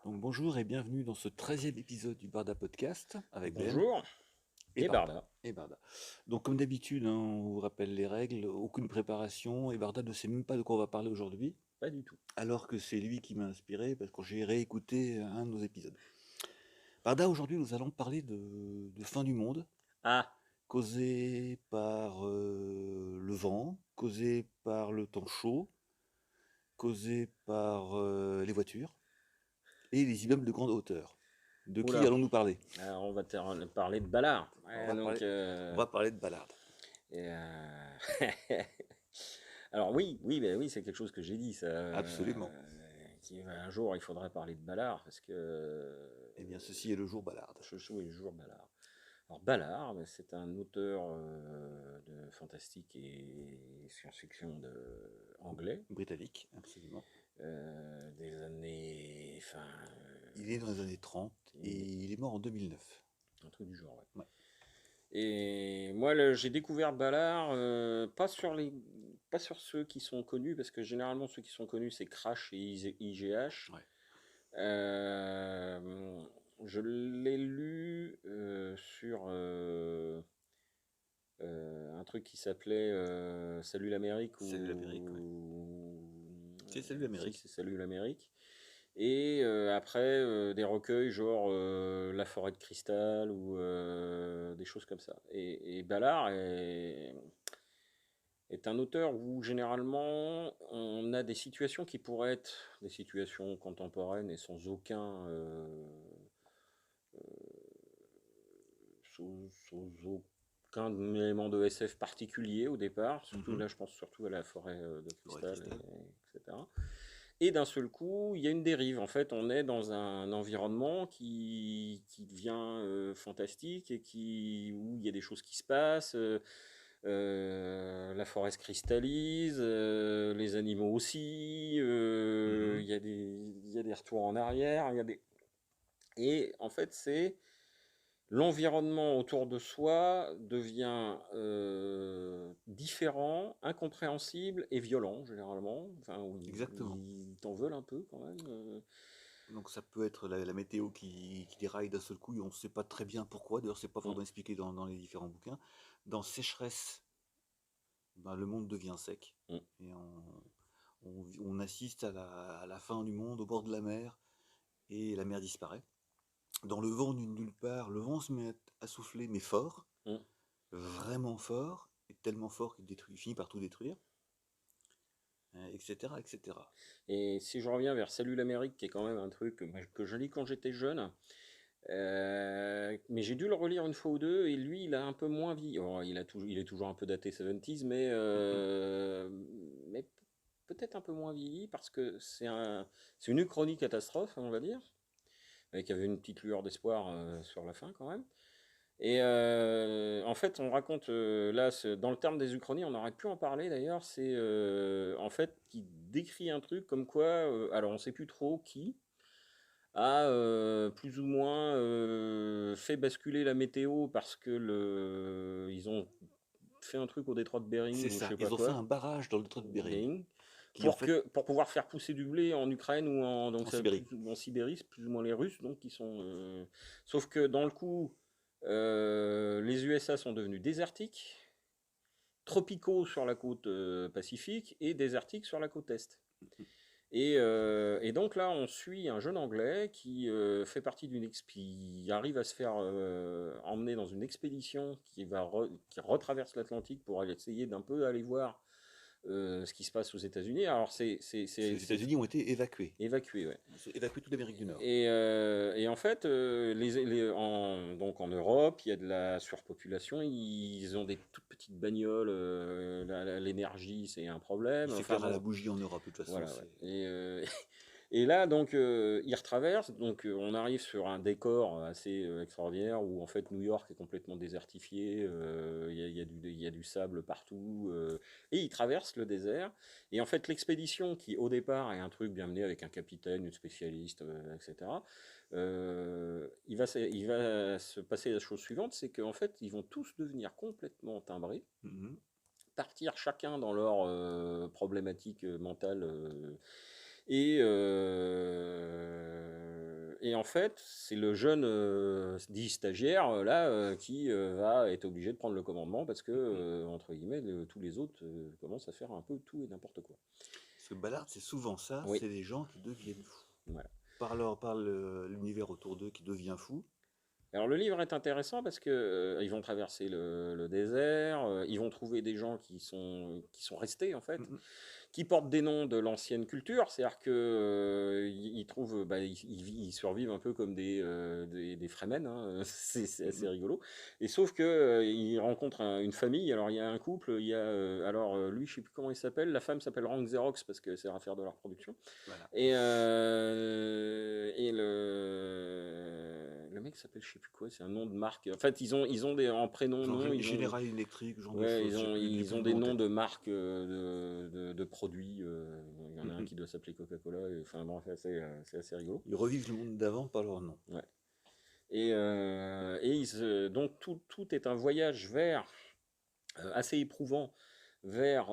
Donc bonjour et bienvenue dans ce 13e épisode du Barda Podcast avec Ben Bonjour et et Barda. Barda. Et Barda. Donc comme d'habitude, hein, on vous rappelle les règles, aucune préparation et Barda ne sait même pas de quoi on va parler aujourd'hui, Pas du tout. alors que c'est lui qui m'a inspiré parce que j'ai réécouté un de nos épisodes. Barda, aujourd'hui nous allons parler de fin du monde, Ah, causé par le vent, causé par le temps chaud, causé par les voitures et les immeubles de grande hauteur. De qui oula. allons-nous parler? Alors, on va parler de Ballard. On Ouais, va parler, donc, on va parler de Ballard. et, alors oui, oui, ben oui, c'est quelque chose que j'ai dit, ça. Absolument. Un jour, il faudrait parler de Ballard parce que Eh bien, ceci est le jour Ballard. je suis le jour Ballard. Alors Ballard, ben, c'est un auteur de fantastique et science-fiction anglais Britannique, absolument. des années, enfin, Il est dans les années 30 et il est mort en 2009. un truc du genre. Ouais. Ouais. Et moi, j'ai découvert Ballard, pas sur ceux qui sont connus, parce que généralement ceux qui sont connus c'est Crash et IGH. Ouais. Euh, je l'ai lu sur un truc qui s'appelait Salut l'Amérique Salut l'Amérique, ouais. C'est Salut si l'Amérique. c'est Salut l'Amérique. Et après, des recueils genre La forêt de cristal ou des choses comme ça. Et Ballard est un auteur où généralement on a des situations qui pourraient être des situations contemporaines et sans sans aucun élément de SF particulier au départ. Surtout Mhm. là, je pense surtout à La forêt de Forêt de cristal, cristal. etc. Et d'un seul coup, il y a une dérive. En fait, on est dans un environnement qui devient fantastique et où il y a des choses qui se passent. La forêt se cristallise, les animaux aussi. Mhm. Il y a des retours en arrière. Et en fait, c'est l'environnement autour de soi devient différent, incompréhensible et violent généralement. Enfin, oui, Exactement. ils t'en veulent un peu quand même. Donc ça peut être la météo qui déraille d'un seul coup et on ne sait pas très bien pourquoi. D'ailleurs, c'est pas Mm, vraiment expliqué dans les différents bouquins. Dans Sécheresse, ben, le monde devient sec mm. et on assiste à la fin du monde au bord de la mer et la mer disparaît. Dans le vent d'une nulle part, le vent se met à souffler, mais fort, Mm. vraiment fort, et tellement fort qu'il finit par tout détruire, etc., etc. Et si je reviens vers Salut l'Amérique, qui est quand même un truc que je lis quand j'étais jeune, mais j'ai dû le relire une fois ou deux, et lui, il a un peu moins vieilli. Oh, il est toujours un peu daté 70s, mais peut-être un peu moins vieilli, parce que c'est une uchronie catastrophe, on va dire, avec avait une petite lueur d'espoir sur la fin quand même. Et en fait, on raconte, là, dans le terme des uchronies, on aurait pu en parler d'ailleurs, c'est en fait qui décrit un truc comme quoi, alors on sait plus trop qui, a plus ou moins fait basculer la météo parce que ils ont fait un truc au détroit de Bering C'est ou je ça, sais pas ils ont fait quoi, un barrage dans le détroit de Bering, Bering, qui en fait, pour pouvoir faire pousser du blé en Ukraine ou donc en ça, Sibérie. en Sibérie, c'est plus ou moins les Russes donc qui sont. Sauf que dans le coup, les USA sont devenus désertiques, tropicaux sur la côte pacifique et désertiques sur la côte est. Et donc là, on suit un jeune Anglais qui fait partie qui arrive à se faire emmener dans une expédition qui retraverse l'Atlantique pour aller essayer d'un peu aller voir ce qui se passe aux États-Unis. Alors Les États-Unis ont été évacués. évacué, ouais. Ils ont évacué toute l'Amérique du Nord. Et en fait, donc en Europe, il y a de la surpopulation. Ils ont des toutes petites bagnoles. L'énergie, c'est un problème. Il Enfin s'éclaire à la bon, bougie en Europe, de toute façon. voilà. Ouais. Et là, donc, il retraverse. Donc, on arrive sur un décor assez extraordinaire où en fait New York est complètement désertifié. Il y a du sable partout. Et il traverse le désert. Et en fait, l'expédition qui au départ est un truc bien mené avec un capitaine, une spécialiste, etc. Il va se passer la chose suivante, c'est qu'en fait, ils vont tous devenir complètement timbrés, Mhm. partir chacun dans leur problématique mentale et et en fait, c'est le jeune dit stagiaire qui va être obligé de prendre le commandement parce que, entre guillemets, tous les autres commencent à faire un peu tout et n'importe quoi. Parce que Ballard, c'est souvent ça, Oui, c'est des gens qui deviennent fous. voilà. Par l'univers autour d'eux qui devient fou. Alors le livre est intéressant parce que ils vont traverser le désert, ils vont trouver des gens qui sont restés en fait, Mhm. qui portent des noms de l'ancienne culture, c'est-à-dire que ils trouvent, ils survivent un peu comme des Fremen, hein, c'est assez Mhm. rigolo. Et sauf que ils rencontrent une famille. Alors il y a un couple, il y a lui, je sais plus comment il s'appelle, la femme s'appelle Rank Xerox parce que c'est à faire de la reproduction. Voilà. Et le mec s'appelle je sais plus quoi, c'est un nom de marque. En fait, ils ont des en prénom, Genre nom, General Electric, ce genre de ouais, choses, j'ai ils plus ont le des nom en noms tête. de marques de produits. Il y en a un Mhm. qui doit s'appeler Coca-Cola. Enfin bon, c'est assez rigolo. Ils revivent le monde d'avant par leur nom. Ouais. Donc tout est un voyage vers assez éprouvant vers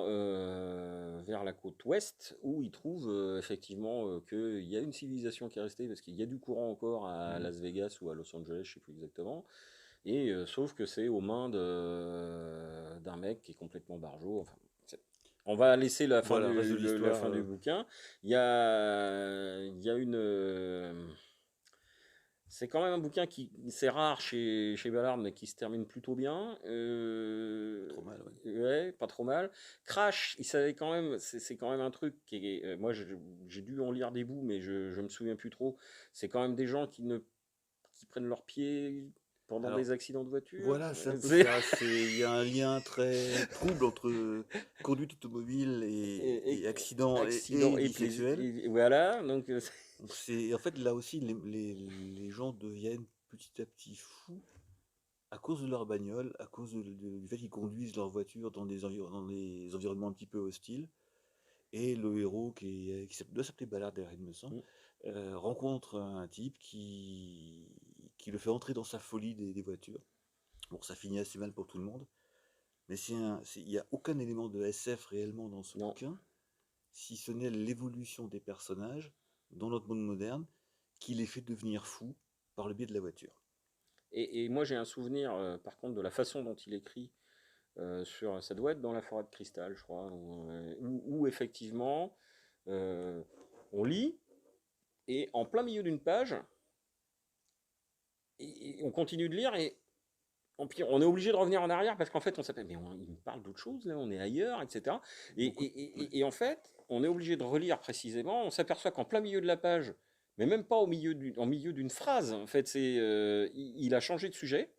la côte ouest, où ils trouvent effectivement qu'il y a une civilisation qui est restée, parce qu'il y a du courant encore à Mhm. Las Vegas ou à Los Angeles, je ne sais plus exactement, et sauf que c'est aux mains d'un mec qui est complètement barjot. Enfin, on va laisser Voilà, reste de la l'histoire. fin du bouquin. Il y a une... c'est quand même un bouquin c'est rare chez Ballard, mais qui se termine plutôt bien. Trop mal, ouais. Ouais, pas trop mal. Crash, il savait quand même, c'est quand même un truc qui est, moi j'ai dû en lire des bouts, mais je me souviens plus trop. C'est quand même des gens qui prennent leurs pieds pendant Alors, des accidents de voiture. voilà, c'est un peu C'est ça. Il y a un lien très trouble entre conduite automobile et- et accident accident et et vie plaisir. sexuelle. Voilà, donc Donc en fait, là aussi, les gens deviennent petit à petit fous à cause de leur bagnole, à cause du fait qu'ils conduisent leur voiture dans des environnements un petit peu hostiles. Et le héros, doit s'appeler Ballard derrière, il me semble, rencontre un type qui le fait entrer dans sa folie des voitures. Bon, ça finit assez mal pour tout le monde, mais il n'y a aucun élément de SF réellement dans ce non. bouquin, si ce n'est l'évolution des personnages dans notre monde moderne qui les fait devenir fous par le biais de la voiture. Et moi j'ai un souvenir, par contre, de la façon dont il écrit. Ça doit être dans la forêt de cristal, je crois, où effectivement on lit et en plein milieu d'une page, et on continue de lire et on est obligé de revenir en arrière parce qu'en fait on s'appelle, mais il me parle d'autre chose là, on est ailleurs, etc. Ouais. Et en fait, on est obligé de relire précisément, on s'aperçoit qu'en plein milieu de la page, mais même pas en milieu d'une phrase, en fait, il a changé de sujet.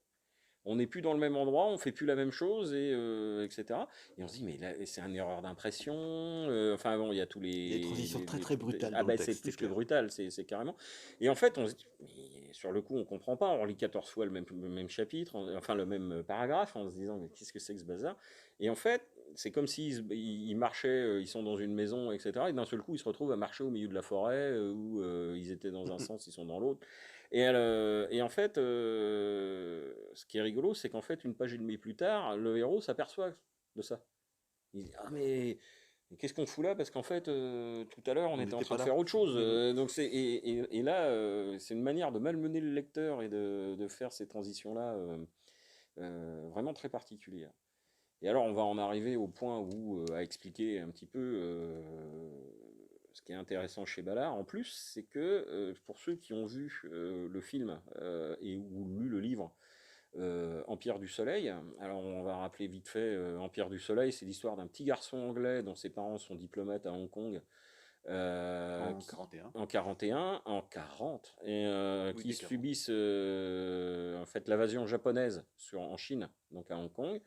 On n'est plus dans le même endroit, on fait plus la même chose, etc. Et on se dit, mais là, c'est une erreur d'impression. Enfin bon, il y a tous Il y a des transitions très très brutales ah dans le ben c'est texte, c'est plus que clair. brutal, c'est carrément. Et en fait, on se dit, mais sur le coup, on comprend pas. On lit 14 fois le même chapitre, enfin le même paragraphe, en se disant, mais qu'est-ce que c'est que ce bazar? Et en fait, c'est comme s'ils marchaient, ils sont dans une maison, etc. Et d'un seul coup, ils se retrouvent à marcher au milieu de la forêt, où ils étaient dans un sens, ils sont dans l'autre. Et en fait, ce qui est rigolo, c'est qu'en fait, une page et demie plus tard, le héros s'aperçoit de ça. Il dit, ah mais qu'est-ce qu'on fout là? Parce qu'en fait, tout à l'heure, on On était en n'était train pas de là. faire autre chose. Et là, c'est une manière de malmener le lecteur et de faire ces transitions-là vraiment très particulières. Et alors, on va en arriver au point où, à expliquer un petit peu ce qui est intéressant chez Ballard. En plus, c'est que pour ceux qui ont vu le film ou lu le livre Empire du Soleil, alors on va rappeler vite fait Empire du Soleil, c'est l'histoire d'un petit garçon anglais dont ses parents sont diplomates à Hong Kong. En 41. En 41, en 40, Oui, qui et 40. subissent en fait l'invasion japonaise en Chine, donc à Hong Kong.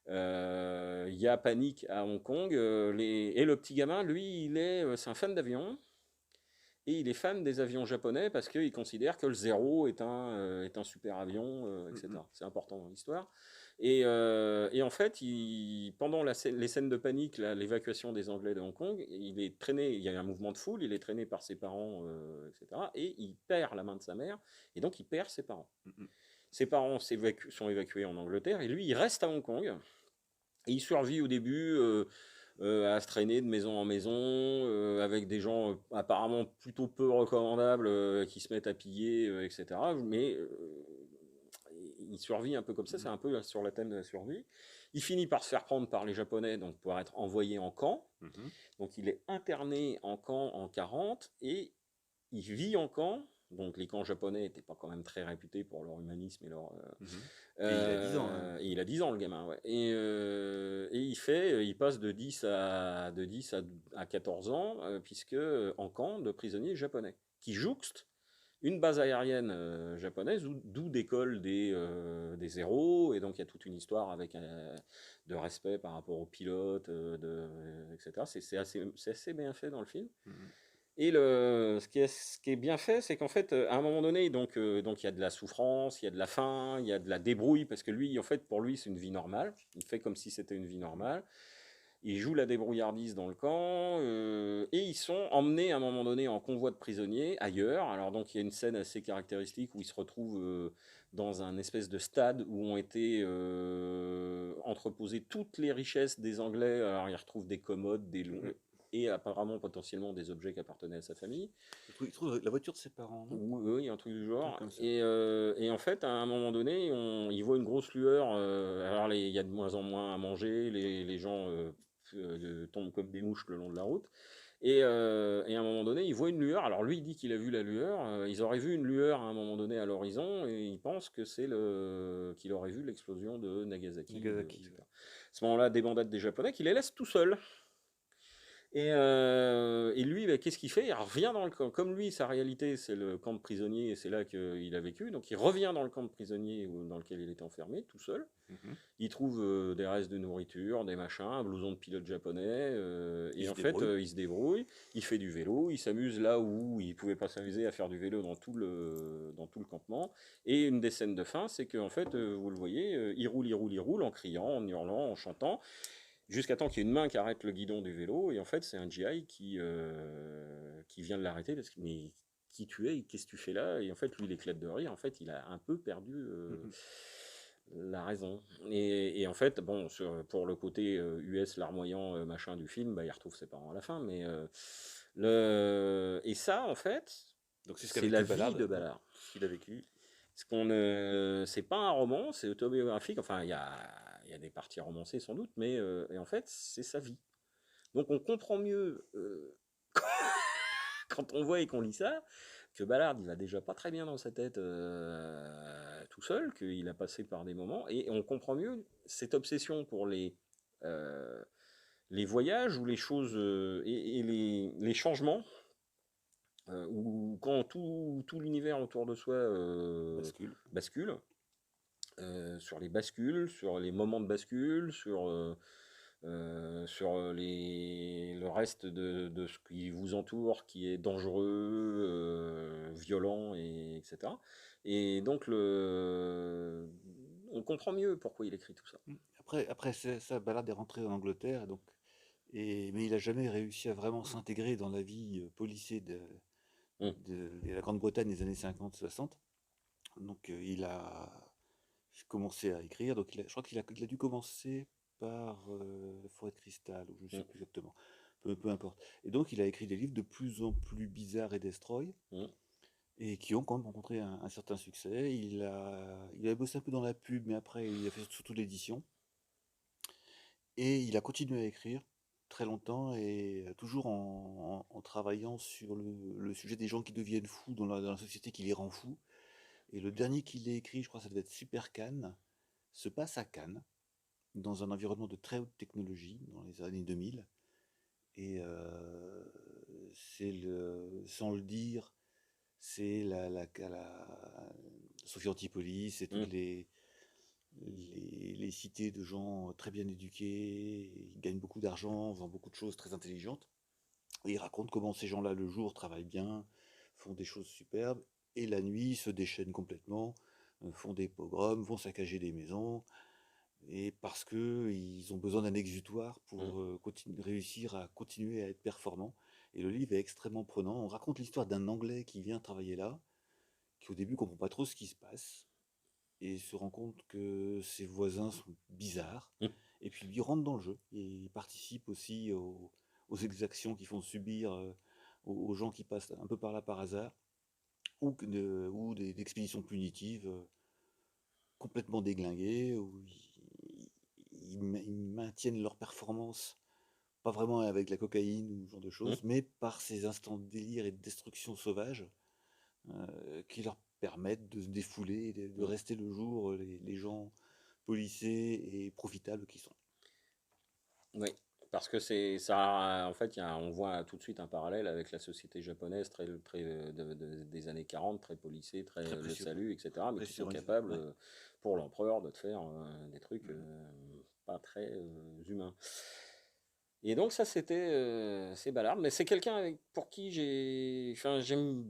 Il y a panique à Hong Kong. Et le petit gamin, lui, c'est un fan d'avion. Et il est fan des avions japonais parce qu'il considère que le Zéro est un super avion, etc. C'est important dans l'histoire. Et en fait, pendant les scènes de panique, l'évacuation des Anglais de Hong Kong, il est traîné, il y a un mouvement de foule, il est traîné par ses parents, etc. Et il perd la main de sa mère, et donc il perd ses parents. Ses parents sont évacués en Angleterre, et lui, il reste à Hong Kong. Et il survit au début à se traîner de maison en maison, avec des gens apparemment plutôt peu recommandables qui se mettent à piller, etc. Mais il survit un peu comme ça, c'est Mhm. un peu sur la thème de la survie. Il finit par se faire prendre par les Japonais, donc pour être envoyé en camp. Mhm. Donc il est interné en camp en 40 et il vit en camp. Donc les camps japonais n'étaient pas quand même très réputés pour leur humanisme et leur... Mhm. Et il a 10 ans, hein. et il a 10 ans le gamin, ouais. Et il passe de 10 à 14 ans, puisque en camp de prisonniers japonais, qui jouxte une base aérienne japonaise d'où décollent des héros, et donc il y a toute une histoire avec de respect par rapport aux pilotes, etc. C'est assez bien fait dans le film. Mhm. Et ce qui est bien fait, c'est qu'en fait, à un moment donné, donc il y a de la souffrance, il y a de la faim, il y a de la débrouille, parce que lui, en fait, pour lui, c'est une vie normale. Il fait comme si c'était une vie normale. Il joue la débrouillardise dans le camp, et ils sont emmenés à un moment donné en convoi de prisonniers ailleurs. Alors donc il y a une scène assez caractéristique où ils se retrouvent dans un espèce de stade où ont été entreposées toutes les richesses des Anglais. Alors ils retrouvent des commodes, Mhm. et apparemment potentiellement des objets qui appartenaient à sa famille. Il trouve la voiture de ses parents, non? Oui, oui, un truc du Un truc genre. comme ça. Et en fait, à un moment donné, il voit une grosse lueur. Alors, il y a de moins en moins à manger. Les gens tombent comme des mouches le long de la route. Et à un moment donné, il voit une lueur. Alors, lui, il dit qu'il a vu la lueur. Ils auraient vu une lueur à un moment donné à l'horizon. Et il pense que qu'il aurait vu l'explosion de Nagasaki, Nagasaki, ouais. etc. À ce moment-là, des bandades des Japonais qui les laissent tout seuls. Et lui, bah, qu'est-ce qu'il fait? Il revient dans le camp. Comme lui, sa réalité, c'est le camp de prisonniers, et c'est là qu'il a vécu. Donc il revient dans le camp de prisonniers dans lequel il était enfermé, tout seul. Mhm. Il trouve des restes de nourriture, des machins, un blouson de pilote japonais. Il Et se en fait, débrouille. il se débrouille, il fait du vélo, il s'amuse là où il pouvait pas s'amuser à faire du vélo dans tout le campement. Et une des scènes de fin, c'est qu'en fait, vous le voyez, il roule en criant, en hurlant, en chantant. Jusqu'à temps qu'il y ait une main qui arrête le guidon du vélo, et en fait, c'est un GI qui vient de l'arrêter parce que, mais qui tu es, qu'est-ce que tu fais là? Et en fait, lui, il éclate de rire. En fait, il a un peu perdu Mhm. la raison. Et en fait, bon, pour le côté US larmoyant machin du film, bah, il retrouve ses parents à la fin. Et ça, en fait, Donc c'est ce qu'a c'est la vécu vie Ballard, de donc Ballard. ce qu'il a vécu. C'est pas un roman, c'est autobiographique. Enfin, il y a des parties romancées sans doute, mais et en fait, c'est sa vie. Donc on comprend mieux quand on voit et qu'on lit ça que Ballard il va déjà pas très bien dans sa tête tout seul, qu'il a passé par des moments, et on comprend mieux cette obsession pour les voyages ou les choses et les changements, ou quand tout l'univers autour de soi Bascule. bascule, sur les bascules, sur les moments de bascule, sur le reste de ce qui vous entoure qui est dangereux, violent, etc. Et donc on comprend mieux pourquoi il écrit tout ça. Après ça, Ballard est rentré en Angleterre, mais il a jamais réussi à vraiment s'intégrer dans la vie policée Hum, de la Grande-Bretagne des années 50-60. Donc il a commencé à écrire. Je crois qu'il a dû commencer par Forêt de Cristal, ou je ne sais hum, plus exactement. Peu importe. Et donc il a écrit des livres de plus en plus bizarres et destroy, hum, et qui ont quand même rencontré un certain succès. Il a bossé un peu dans la pub, mais après il a fait surtout de l'édition. Et il a continué à écrire très longtemps, et toujours en travaillant sur le sujet des gens qui deviennent fous dans la société qui les rend fous. Et le dernier qu'il ait écrit, je crois que ça devait être Super Cannes, se passe à Cannes, dans un environnement de très haute technologie, dans les années 2000. Et sans le dire, c'est Sophie Antipolis, c'est toutes hum, les cités de gens très bien éduqués, ils gagnent beaucoup d'argent, font beaucoup de choses très intelligentes. Et il raconte comment ces gens-là, le jour, travaillent bien, font des choses superbes, et la nuit se déchaînent complètement, font des pogroms, vont saccager des maisons, et parce que ils ont besoin d'un exutoire hum, pour réussir à continuer à être performants. Et le livre est extrêmement prenant. On raconte l'histoire d'un Anglais qui vient travailler là, qui au début comprend pas trop ce qui se passe, et se rend compte que ses voisins sont bizarres, hum. Et puis lui rentre dans le jeu. Et il participe aussi aux exactions qui font subir aux gens qui passent un peu par là par hasard, ou des expéditions punitives complètement déglinguées, où ils maintiennent leur performance, pas vraiment avec la cocaïne ou ce genre de Hum, choses, mais par ces instants de délire et de destruction sauvage qui leur permettent de se défouler et de hum. rester le jour les gens policés et profitables qui sont. Oui, parce que c'est ça. En fait, on voit tout de suite un parallèle avec la société japonaise très des années 40, très policée, très Très le précieux, salut, etc. Mais qui sont pressurisé. capables, Ouais. pour l'empereur, de te faire des trucs Mhm. pas très humains. Et donc ça, c'est Ballard, mais c'est quelqu'un pour qui enfin, j'aime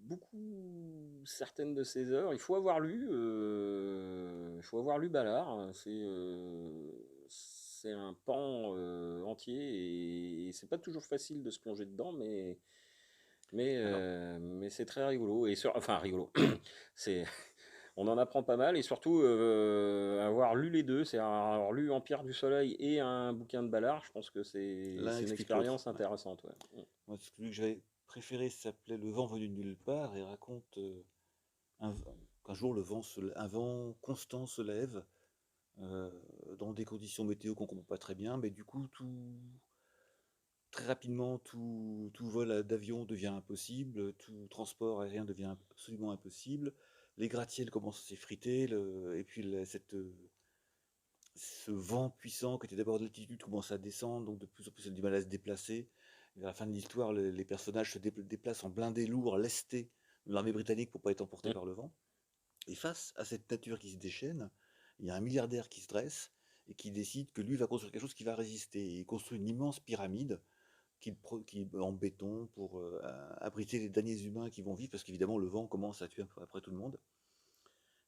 beaucoup certaines de ses œuvres. Il faut avoir lu Ballard. C'est un pan entier et c'est pas toujours facile de se plonger dedans, Alors, mais c'est très rigolo enfin rigolo. C'est On en apprend pas mal et surtout avoir lu les deux, c'est avoir lu Empire du Soleil et un bouquin de Ballard, je pense que l'un c'est une explique l'autre. expérience Ouais. intéressante. Ouais. Moi, celui que j'avais préféré s'appelait Le vent venu de nulle part et raconte un- qu'un jour un vent constant se lève euh, dans des conditions météo qu'on comprend pas très bien, mais du coup, très rapidement, tout vol d'avion devient impossible, tout transport aérien devient absolument impossible, les gratte-ciels commencent à s'effriter, et puis ce vent puissant qui était d'abord de l'altitude commence à descendre, donc de plus en plus il a du mal à se déplacer. Et à la fin de l'histoire, les personnages se déplacent en blindés lourds, lestés de l'armée britannique pour ne pas être emportés Mm. par le vent. Et face à cette nature qui se déchaîne, il y a un milliardaire qui se dresse et qui décide que lui va construire quelque chose qui va résister. Et il construit une immense pyramide en béton pour abriter les derniers humains qui vont vivre, parce qu'évidemment le vent commence à tuer un peu après tout le monde.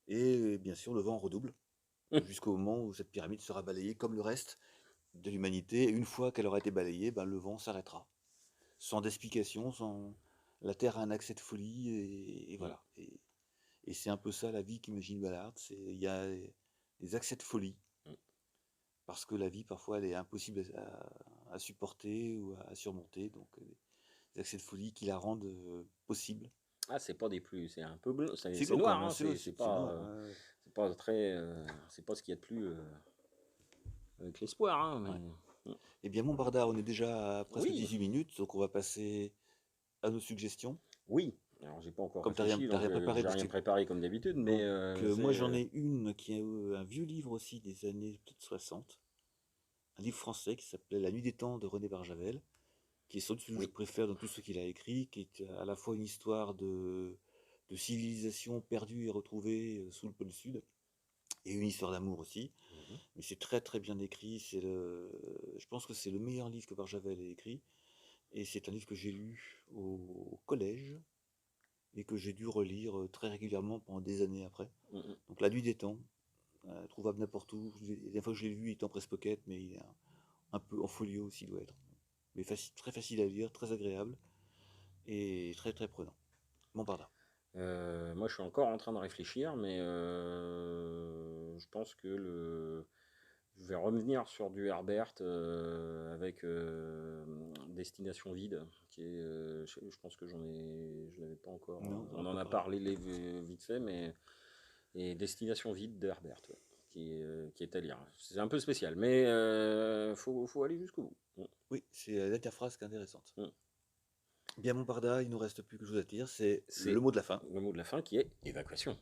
Et bien sûr, le vent redouble jusqu'au moment où cette pyramide sera balayée comme le reste de l'humanité. Et une fois qu'elle aura été balayée, ben, le vent s'arrêtera. Sans d'explication, la Terre a un accès de folie, et Mm. voilà. Et c'est un peu ça la vie qu'imagine Ballard. Il y a des accès de folie, Mm. parce que la vie, parfois, elle est impossible à supporter ou à surmonter. Donc, des accès de folie qui la rendent possible. Ah, c'est pas des plus, c'est un peu bleu, C'est c'est glauque, noir, hein, hein, c'est noir. Ouais, ouais. c'est pas très, c'est pas ce qu'il y a de plus avec l'espoir, hein, Ouais. mais mm. Eh bien, mon Bardard, on est déjà à presque Oui, 18 minutes, donc on va passer à nos suggestions. oui. Alors j'ai pas encore Comme tu réfléchi, n'as donc rien préparé, j'ai rien préparé comme d'habitude, mais donc moi c'est j'en ai une qui est un vieux livre aussi des années peut-être 60, un livre français qui s'appelait La Nuit des Temps de René Barjavel, qui est sans doute celui que je oui. préfère dans tout ce qu'il a écrit, qui est à la fois une histoire de civilisation perdue et retrouvée sous le pôle sud, et une histoire d'amour aussi. Mhm. Mais c'est très très bien écrit. Je pense que c'est le meilleur livre que Barjavel ait écrit. Et c'est un livre que j'ai lu au collège et que j'ai dû relire très régulièrement pendant des années après. Mhm. Donc La Nuit des Temps, trouvable n'importe où. La dernière fois que je l'ai lu, il est en presse-pocket, mais il est un peu en folio aussi, il doit être. Mais très facile à lire, très agréable et très très prenant. Montparnasse. Moi, je suis encore en train de réfléchir, mais je pense que je vais revenir sur du Herbert avec Destination Vide, qui est, je pense que je l'avais pas encore. Non, on On n'a en pas a parlé. parlé vite fait, mais et Destination Vide de Herbert, ouais, qui est à lire. C'est un peu spécial, mais faut aller jusqu'au bout. Oui, c'est l'interphrase qui est intéressante. Mm. Bien, Montparnasse, il nous reste plus que chose à dire, c'est C'est le mot de la fin. le mot de la fin qui est évacuation.